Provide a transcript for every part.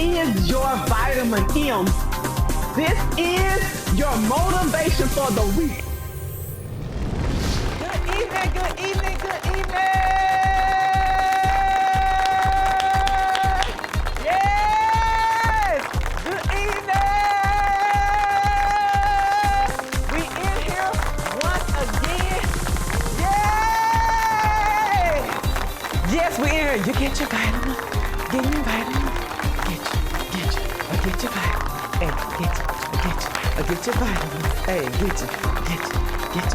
is your vitamin M. This is your motivation for the week. Good evening, good evening, good evening. Yes, good evening. We in here once again. Yay! Yes, we in here. You get your vitamin. Get your vitamin. Get your vitamin. Hey, get your vitamin. Hey, get your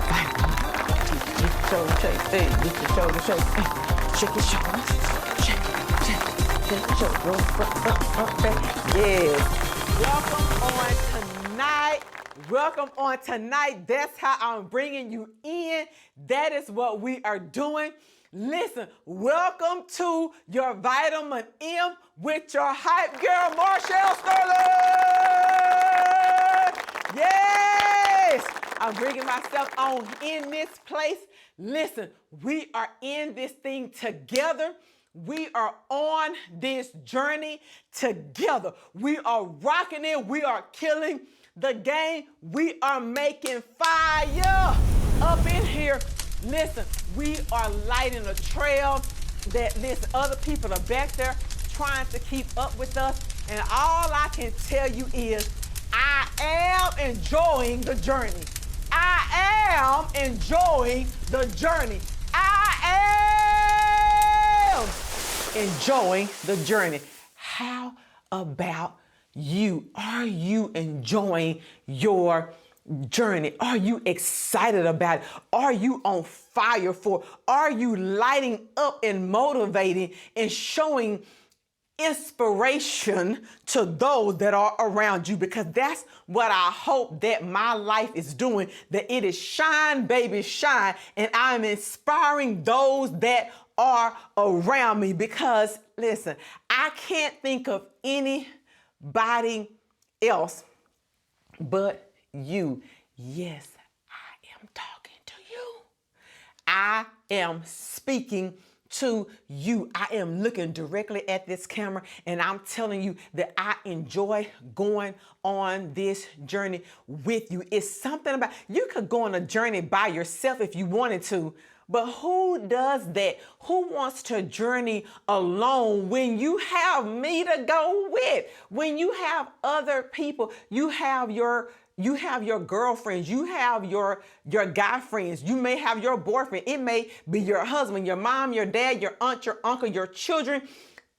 vitamin. Get your shoulder shake. Hey, get your shoulder shake. Hey, shake your shoulders. Shake your shoulders. Up, back. Yes. Welcome on tonight. That's how I'm bringing you in. That is what we are doing. Listen, welcome to your Vitamin M with your hype girl, Marshall Sterling. Yes, I'm bringing myself on in this place. Listen, we are in this thing together. We are on this journey together. We are rocking it. We are killing the game. We are making fire up in here. Listen, we are lighting a trail that, listen, other people are back there trying to keep up with us. And all I can tell you is I am enjoying the journey. I am enjoying the journey. I am enjoying the journey. How about you? Are you enjoying your journey? Are you excited about it? Are you on fire for it? Are you lighting up and motivating and showing inspiration to those that are around you? Because that's what I hope that my life is doing, that it is shine, baby, shine. And I'm inspiring those that are around me because, listen, I can't think of anybody else but you. Yes, I am talking to you. I am speaking to you. I am looking directly at this camera and I'm telling you that I enjoy going on this journey with you. It's something about, you could go on a journey by yourself if you wanted to, but who does that? Who wants to journey alone when you have me to go with? When you have other people, you have your girlfriends, you have your guy friends, you may have your boyfriend, it may be your husband, your mom, your dad, your aunt, your uncle, your children.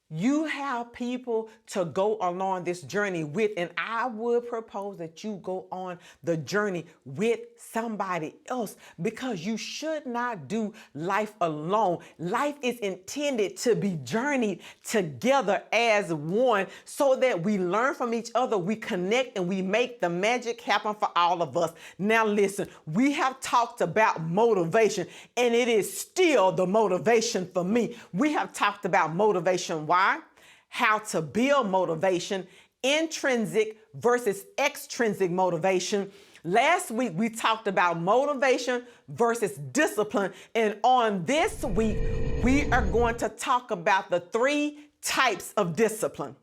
You have people to go along this journey with, and I would propose that you go on the journey with somebody else because you should not do life alone. Life is intended to be journeyed together as one so that we learn from each other, we connect, and we make the magic happen for all of us. Now listen, we have talked about motivation, and it is still the motivation for me. We have talked about motivation. Why? How to build motivation, intrinsic versus extrinsic motivation. Last week, we talked about motivation versus discipline. And on this week, we are going to talk about the 3 types of discipline.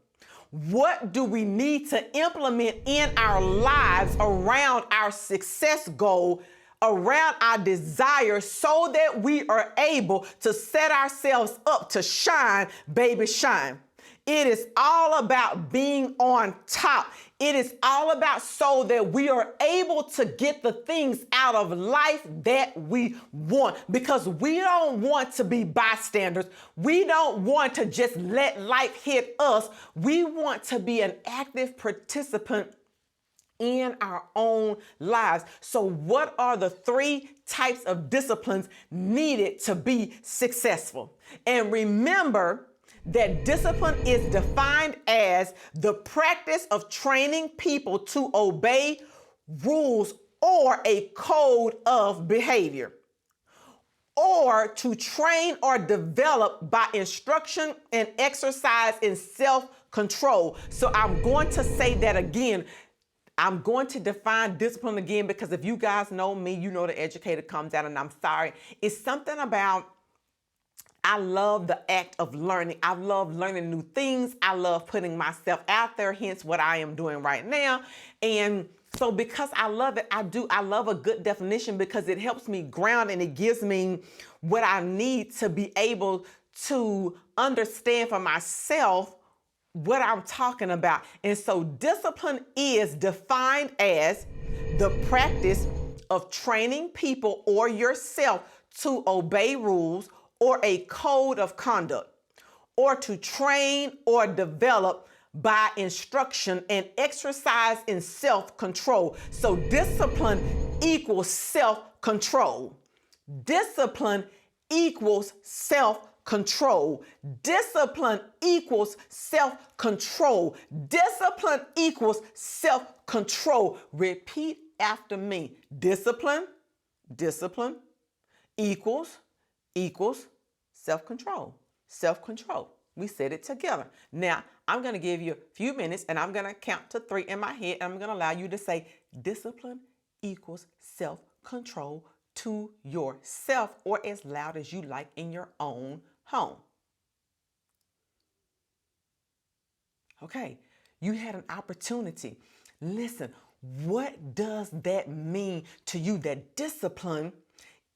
What do we need to implement in our lives around our success goal, around our desire, so that we are able to set ourselves up to shine, baby, shine. It is all about being on top. It is all about so that we are able to get the things out of life that we want, because we don't want to be bystanders. We don't want to just let life hit us. We want to be an active participant in our own lives. So what are the 3 types of disciplines needed to be successful? And remember that discipline is defined as the practice of training people to obey rules or a code of behavior, or to train or develop by instruction and exercise in self-control. So I'm going to say that again. I'm going to define discipline again, because if you guys know me, you know the educator comes out, and I'm sorry. It's something about I love the act of learning. I love learning new things. I love putting myself out there, hence what I am doing right now. And so because I love it, I love a good definition because it helps me ground and it gives me what I need to be able to understand for myself what I'm talking about. And so discipline is defined as the practice of training people or yourself to obey rules or a code of conduct, or to train or develop by instruction and exercise in self-control. So discipline equals self-control. Discipline equals self-control. Discipline equals self-control. Discipline equals self-control. Repeat after me. Discipline equals self-control. Self-control. We said it together. Now, I'm going to give you a few minutes and I'm going to count to 3 in my head. And I'm going to allow you to say discipline equals self-control to yourself, or as loud as you like in your own home. Okay, you had an opportunity. Listen, what does that mean to you, that discipline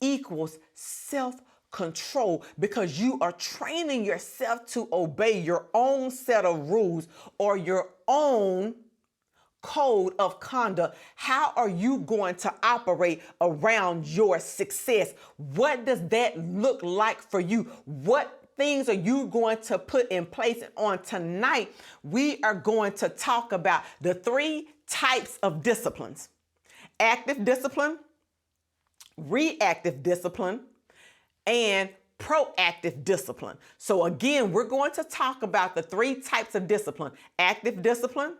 equals self-control? Because you are training yourself to obey your own set of rules or your own code of conduct. How are you going to operate around your success? What does that look like for you? What things are you going to put in place? And on tonight, we are going to talk about the 3 types of disciplines: active discipline, reactive discipline, and proactive discipline. So again, we're going to talk about the 3 types of discipline: active discipline,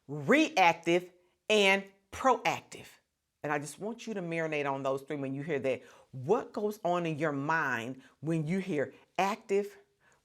reactive, and proactive. And I just want you to marinate on those 3 when you hear that. What goes on in your mind when you hear active,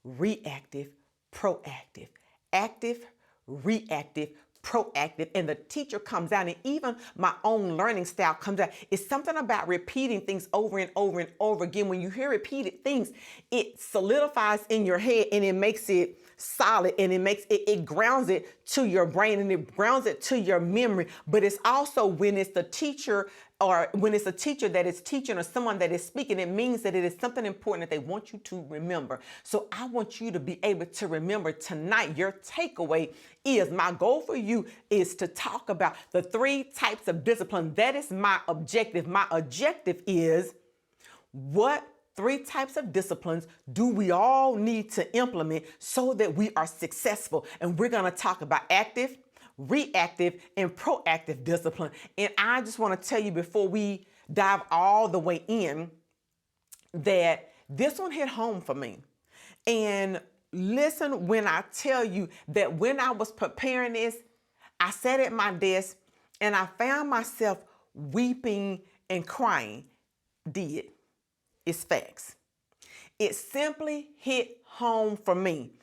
reactive, proactive? Active, reactive, proactive. And the teacher comes out, and even my own learning style comes out. It's something about repeating things over and over and over again. When you hear repeated things, it solidifies in your head and it makes it solid, and it grounds it to your brain and it grounds it to your memory. But it's also when it's the teacher, or when it's a teacher that is teaching or someone that is speaking, it means that it is something important that they want you to remember. So I want you to be able to remember tonight. Your takeaway is, my goal for you is to talk about the 3 types of discipline. That is my objective. My objective is, what 3 types of disciplines do we all need to implement so that we are successful? And we're going to talk about active, reactive, and proactive discipline. And I just want to tell you before we dive all the way in that this one hit home for me. And listen when I tell you that when I was preparing this, I sat at my desk and I found myself weeping and crying. It's facts. It simply hit home for me.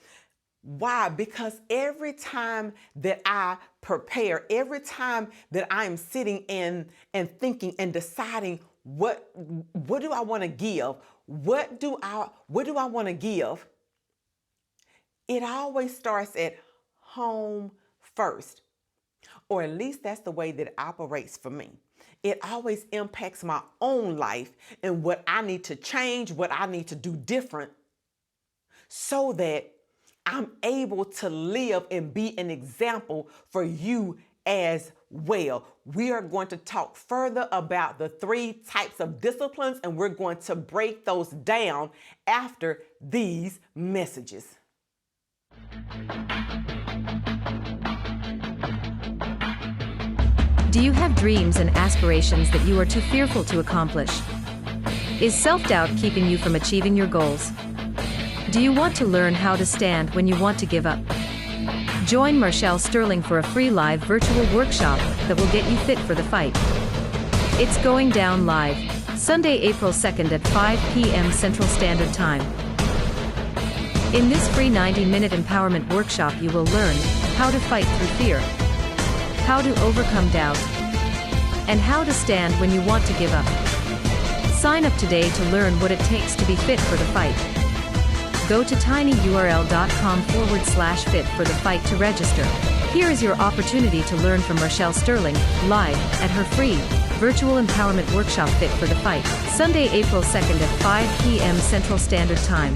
Why? Because every time that I prepare, every time that I am sitting in and thinking and deciding what do I want to give? What do I want to give? It always starts at home first. Or at least that's the way that it operates for me. It always impacts my own life and what I need to change, what I need to do different, so that I'm able to live and be an example for you as well. We are going to talk further about the 3 types of disciplines, and we're going to break those down after these messages. Do you have dreams and aspirations that you are too fearful to accomplish? Is self-doubt keeping you from achieving your goals? Do you want to learn how to stand when you want to give up? Join Marshall Sterling for a free live virtual workshop that will get you fit for the fight. It's going down live, Sunday, April 2nd at 5 p.m. Central Standard Time. In this free 90-minute empowerment workshop, you will learn how to fight through fear, how to overcome doubt, and how to stand when you want to give up. Sign up today to learn what it takes to be fit for the fight. Go to tinyurl.com/fit for the fight to register. Here is your opportunity to learn from Rochelle Sterling, live, at her free, virtual empowerment workshop Fit for the Fight, Sunday, April 2nd at 5 p.m. Central Standard Time.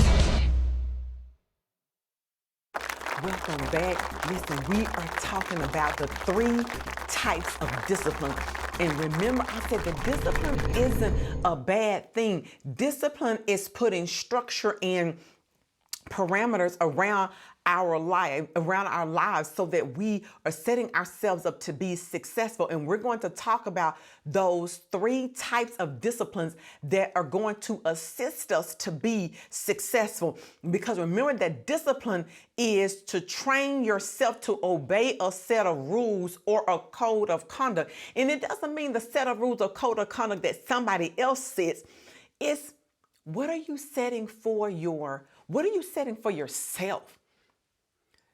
Welcome back. Listen, we are talking about the 3 types of discipline. And remember, I said that discipline isn't a bad thing. Discipline is putting structure and parameters around our lives so that we are setting ourselves up to be successful. And we're going to talk about those 3 types of disciplines that are going to assist us to be successful. Because remember that discipline is to train yourself to obey a set of rules or a code of conduct. And it doesn't mean the set of rules or code of conduct that somebody else sets. It's what are you setting for yourself?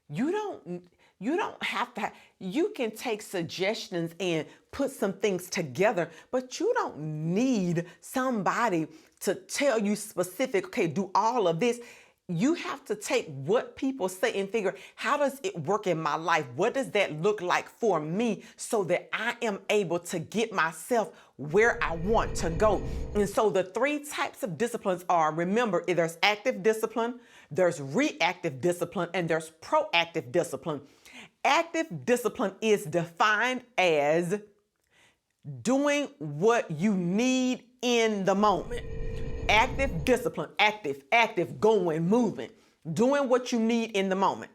You don't have to, you can take suggestions and put some things together, but you don't need somebody to tell you specific, okay, do all of this. You have to take what people say and figure, how does it work in my life? What does that look like for me so that I am able to get myself where I want to go? And so the 3 types of disciplines are, remember, there's active discipline, there's reactive discipline, and there's proactive discipline. Active discipline is defined as doing what you need in the moment. Active discipline, active, going, moving, doing what you need in the moment.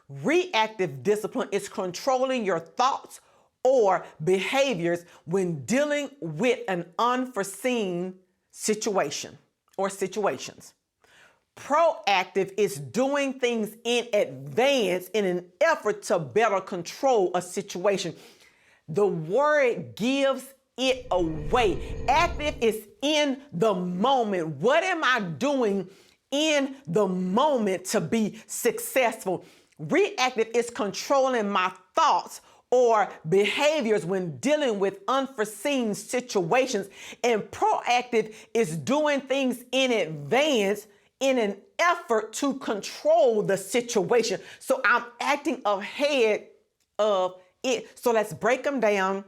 Reactive discipline is controlling your thoughts or behaviors when dealing with an unforeseen situation or situations. Proactive is doing things in advance in an effort to better control a situation. The word gives it away. Active is in the moment. What am I doing in the moment to be successful? Reactive is controlling my thoughts or behaviors when dealing with unforeseen situations. And proactive is doing things in advance in an effort to control the situation. So I'm acting ahead of it. So let's break them down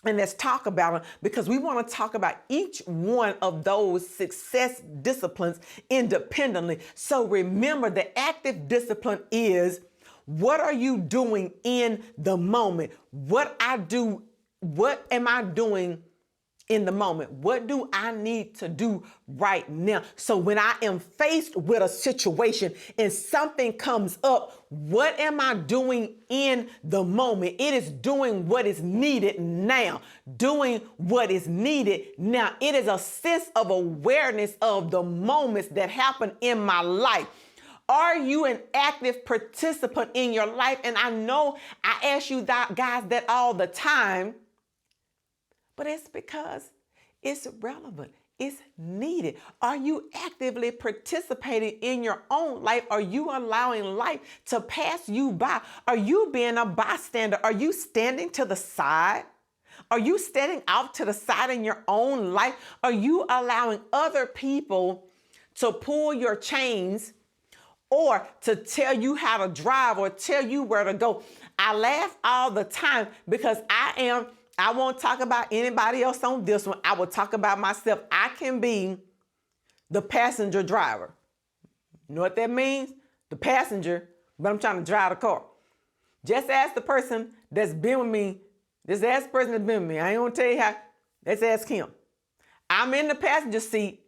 and let's talk about them, because we want to talk about each one of those success disciplines independently. So remember, the active discipline is, what are you doing in the moment? What am I doing in the moment? What do I need to do right now? So when I am faced with a situation and something comes up, what am I doing in the moment? It is doing what is needed now. Doing what is needed now. It is a sense of awareness of the moments that happen in my life. Are you an active participant in your life? And I know I ask you guys that all the time, but it's because it's relevant. It's needed. Are you actively participating in your own life? Are you allowing life to pass you by? Are you being a bystander? Are you standing to the side? Are you standing out to the side in your own life? Are you allowing other people to pull your chains or to tell you how to drive or tell you where to go? I laugh all the time because I won't talk about anybody else on this one. I will talk about myself. I can be the passenger driver. You know what that means? The passenger, but I'm trying to drive the car. Just ask the person that's been with me. Just ask the person that's been with me. I ain't gonna tell you how. Let's ask him. I'm in the passenger seat,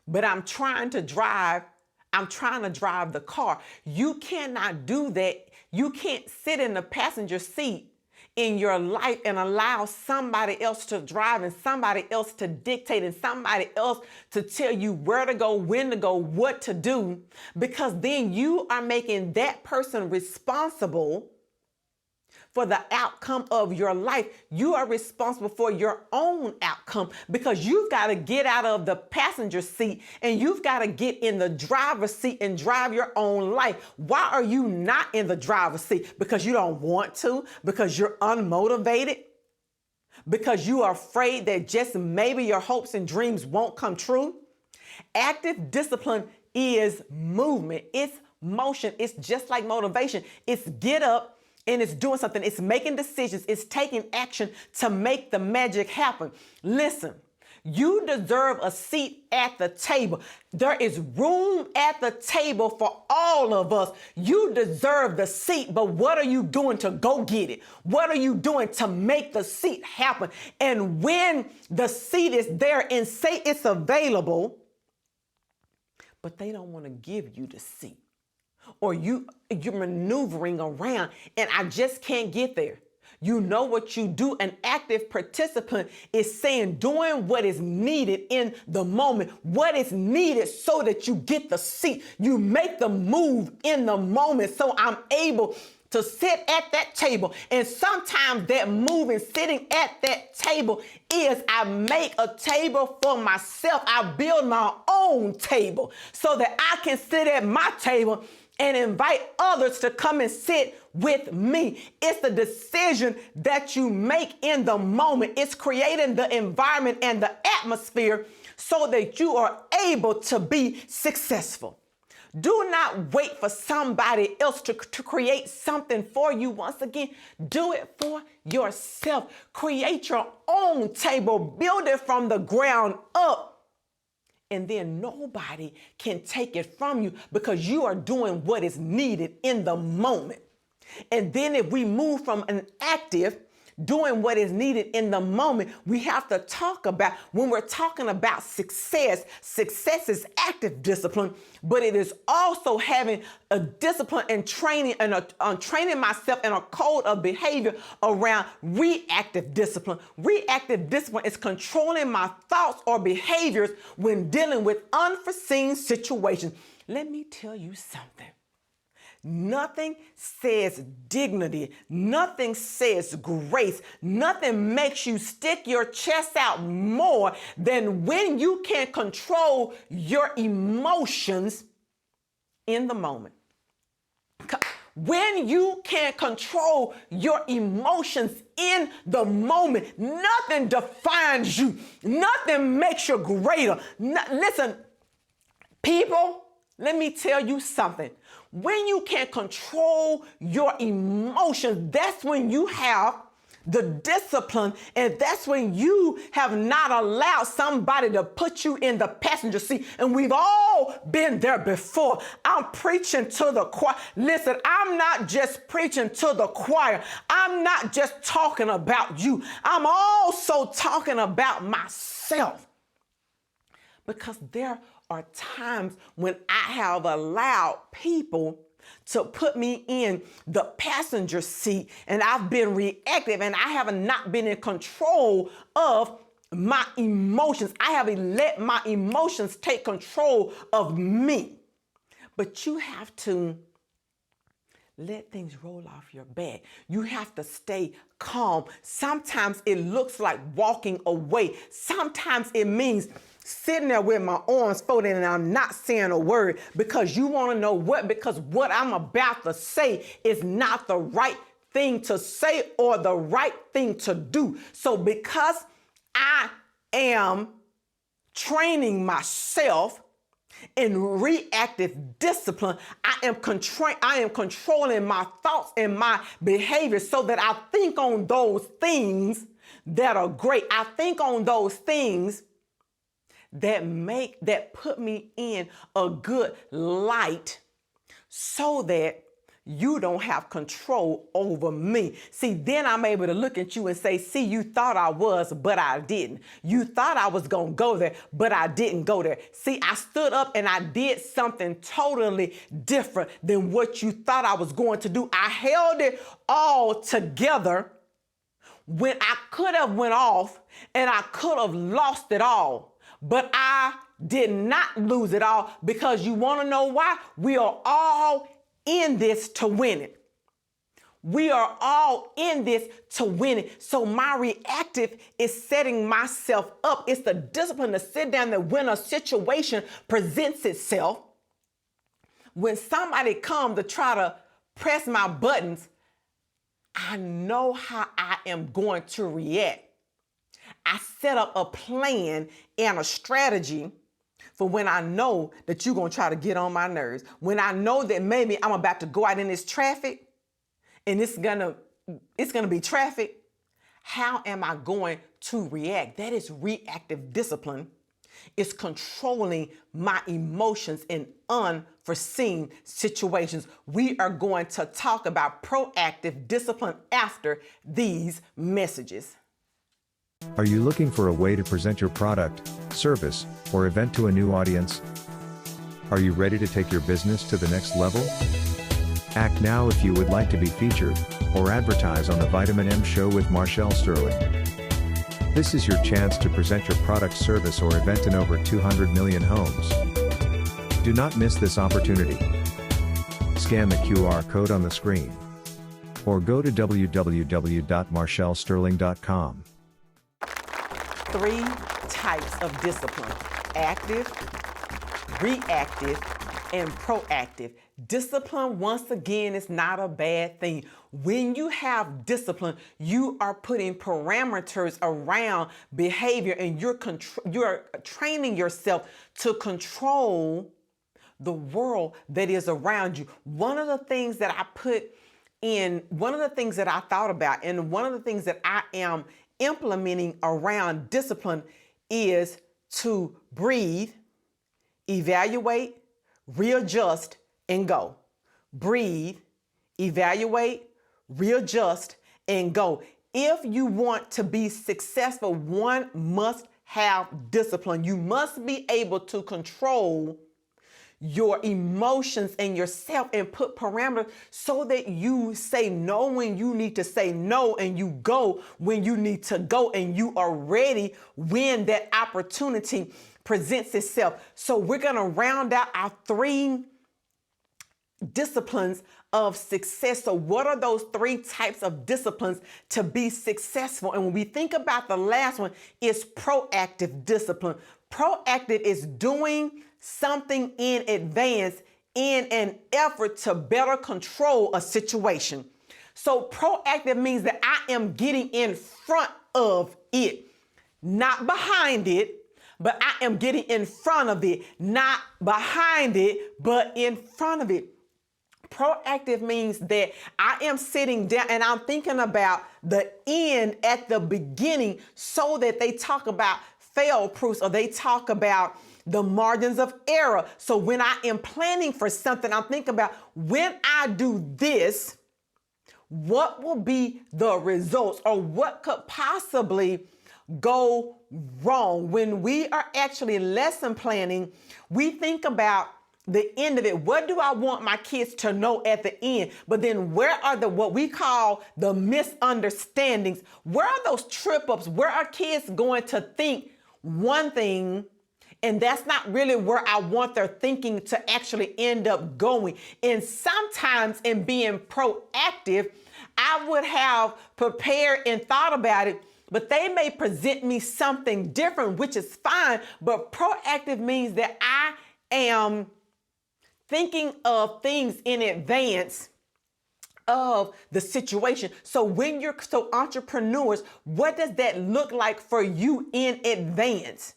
but I'm trying to drive the car. You cannot do that. You can't sit in the passenger seat in your life and allow somebody else to drive and somebody else to dictate and somebody else to tell you where to go, when to go, what to do, because then you are making that person responsible for the outcome of your life. You are responsible for your own outcome because you've got to get out of the passenger seat and you've got to get in the driver's seat and drive your own life. Why are you not in the driver's seat? Because you don't want to, because you're unmotivated, because you are afraid that just maybe your hopes and dreams won't come true. Active discipline is movement. It's motion. It's just like motivation. It's get up and it's doing something. It's making decisions. It's taking action to make the magic happen. Listen, you deserve a seat at the table. There is room at the table for all of us. You deserve the seat, but what are you doing to go get it? What are you doing to make the seat happen? And when the seat is there and say it's available, but they don't want to give you the seat, or you're maneuvering around and I just can't get there. You know what you do. An active participant is saying, doing what is needed in the moment, what is needed so that you get the seat. You make the move in the moment. So I'm able to sit at that table. And sometimes that move and sitting at that table is I make a table for myself. I build my own table so that I can sit at my table and invite others to come and sit with me. It's the decision that you make in the moment. It's creating the environment and the atmosphere so that you are able to be successful. Do not wait for somebody else to create something for you. Once again, do it for yourself. Create your own table. Build it from the ground up. And then nobody can take it from you because you are doing what is needed in the moment. And then if we move from an active, doing what is needed in the moment, we have to talk about, when we're talking about success, success is active discipline, but it is also having a discipline and training and training myself in a code of behavior around reactive discipline. Reactive discipline is controlling my thoughts or behaviors when dealing with unforeseen situations. Let me tell you something. Nothing says dignity. Nothing says grace. Nothing makes you stick your chest out more than when you can control your emotions in the moment. When you can control your emotions in the moment, nothing defines you. Nothing makes you greater. Listen, people, let me tell you something. When you can control your emotions, that's when you have the discipline, and that's when you have not allowed somebody to put you in the passenger seat. And we've all been there before. I'm preaching to the choir. Listen, I'm not just preaching to the choir. I'm not just talking about you. I'm also talking about myself. Because there are times when I have allowed people to put me in the passenger seat and I've been reactive and I have not been in control of my emotions. I have let my emotions take control of me. But you have to let things roll off your back. You have to stay calm. Sometimes it looks like walking away. Sometimes it means sitting there with my arms folded and I'm not saying a word because you want to know what? Because what I'm about to say is not the right thing to say or the right thing to do. So because I am training myself in reactive discipline, I am controlling my thoughts and my behavior so that I think on those things that are great. I think on those things that put me in a good light so that you don't have control over me. See, then I'm able to look at you and say, see, you thought I was, but I didn't. You thought I was going to go there, but I didn't go there. See, I stood up and I did something totally different than what you thought I was going to do. I held it all together when I could have went off and I could have lost it all. But I did not lose it all because you want to know why? We are all in this to win it. We are all in this to win it. So my reactive is setting myself up. It's the discipline to sit down that when a situation presents itself, when somebody comes to try to press my buttons, I know how I am going to react. I set up a plan and a strategy for when I know that you're going to try to get on my nerves. When I know that maybe I'm about to go out in this traffic and it's going to be traffic, how am I going to react? That is reactive discipline. It's controlling my emotions in unforeseen situations. We are going to talk about proactive discipline after these messages. Are you looking for a way to present your product, service, or event to a new audience? Are you ready to take your business to the next level? Act now if you would like to be featured or advertise on the Vitamin M Show with Marshall Sterling. This is your chance to present your product, service, or event in over 200 million homes. Do not miss this opportunity. Scan the QR code on the screen or go to www.marshallsterling.com. 3 types of discipline: active, reactive, and proactive. Discipline, once again, is not a bad thing. When you have discipline, you are putting parameters around behavior, and you're training yourself to control the world that is around you. One of the things that I thought about, and one of the things that I am implementing around discipline is to breathe, evaluate, readjust, and go. Breathe, evaluate, readjust, and go. If you want to be successful, one must have discipline. You must be able to control your emotions and yourself and put parameters so that you say no when you need to say no, and you go when you need to go, and you are ready when that opportunity presents itself. So we're going to round out our 3 disciplines of success. So what are those 3 types of disciplines to be successful? And when we think about the last one, it's proactive discipline. Proactive is doing something in advance in an effort to better control a situation. So proactive means that I am getting in front of it, not behind it, but I am getting in front of it, not behind it, but in front of it. Proactive means that I am sitting down and I'm thinking about the end at the beginning, so that they talk about fail proofs, or they talk about the margins of error. So when I am planning for something, I'm thinking about, when I do this, what will be the results, or what could possibly go wrong? When we are actually lesson planning, we think about the end of it. What do I want my kids to know at the end? But then where are what we call the misunderstandings? Where are those trip ups? Where are kids going to think one thing, and that's not really where I want their thinking to actually end up going? And sometimes in being proactive, I would have prepared and thought about it, but they may present me something different, which is fine. But proactive means that I am thinking of things in advance of the situation. So entrepreneurs, what does that look like for you in advance?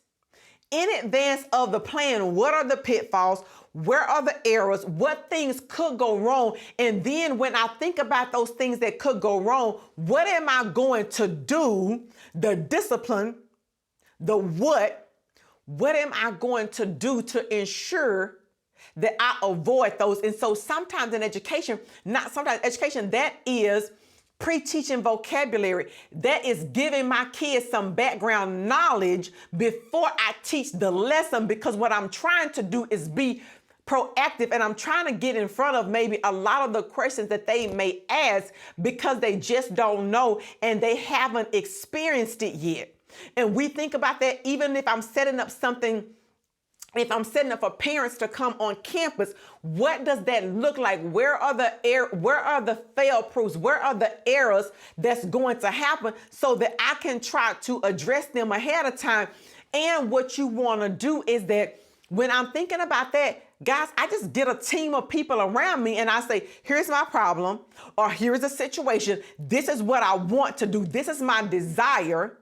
In advance of the plan, what are the pitfalls? Where are the errors? What things could go wrong? And then when I think about those things that could go wrong, what am I going to do? The discipline, the what am I going to do to ensure that I avoid those? And so sometimes in education, that is pre-teaching vocabulary. That is giving my kids some background knowledge before I teach the lesson, because what I'm trying to do is be proactive, and I'm trying to get in front of maybe a lot of the questions that they may ask because they just don't know and they haven't experienced it yet. And we think about that even if I'm setting up something. If I'm setting up for parents to come on campus, what does that look like? Where are the fail proofs? Where are the errors that's going to happen, so that I can try to address them ahead of time? And what you want to do is that when I'm thinking about that, guys, I just get a team of people around me and I say, here's my problem, or here's the situation. This is what I want to do. This is my desire.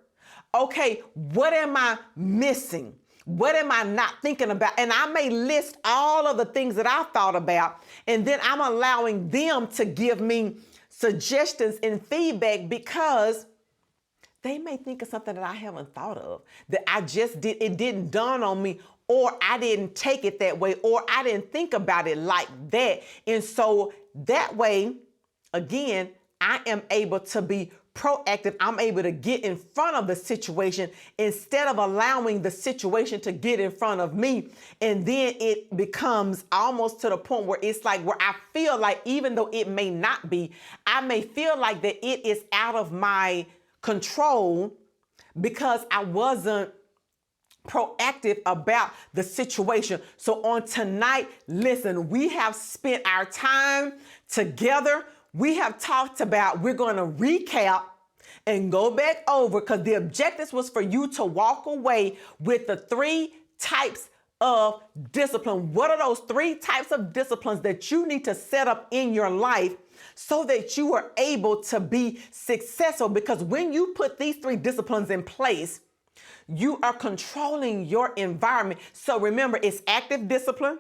Okay, what am I missing? What am I not thinking about? And I may list all of the things that I thought about, and then I'm allowing them to give me suggestions and feedback because they may think of something that I haven't thought of, that I just did, it didn't dawn on me, or I didn't take it that way, or I didn't think about it like that. And so that way, again, I am able to be proactive. I'm able to get in front of the situation instead of allowing the situation to get in front of me. And then it becomes almost to the point where it's like where I feel like, even though it may not be, I may feel like that it is out of my control because I wasn't proactive about the situation. So on tonight, listen, we have spent our time together. We have talked about, we're going to recap and go back over, because the objectives was for you to walk away with the 3 types of discipline. What are those 3 types of disciplines that you need to set up in your life so that you are able to be successful? Because when you put these 3 disciplines in place, you are controlling your environment. So remember, it's active discipline,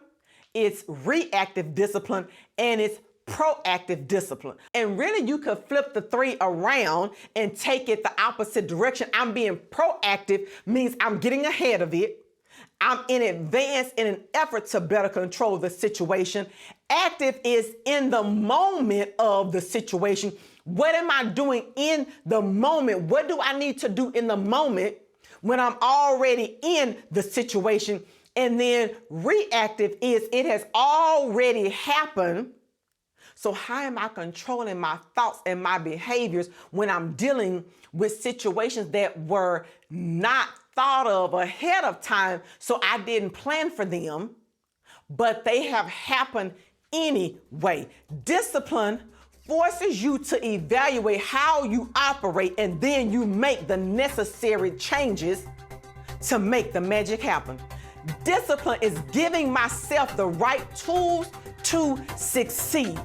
it's reactive discipline, and it's proactive discipline. And really, you could flip the 3 around and take it the opposite direction. I'm being proactive means I'm getting ahead of it. I'm in advance in an effort to better control the situation. Active is in the moment of the situation. What am I doing in the moment? What do I need to do in the moment when I'm already in the situation? And then reactive is it has already happened. So how am I controlling my thoughts and my behaviors when I'm dealing with situations that were not thought of ahead of time? So I didn't plan for them, but they have happened anyway. Discipline forces you to evaluate how you operate, and then you make the necessary changes to make the magic happen. Discipline is giving myself the right tools to succeed.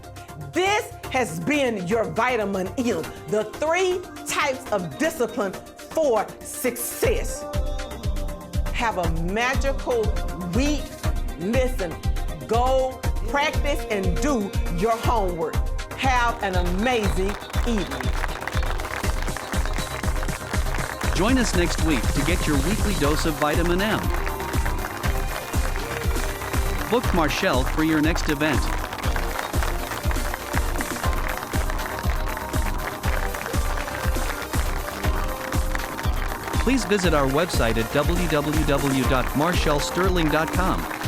This has been your Vitamin M, the 3 types of discipline for success. Have a magical week. Listen, go practice and do your homework. Have an amazing evening. Join us next week to get your weekly dose of Vitamin M. Book Marshall for your next event. Please visit our website at www.marshallsterling.com.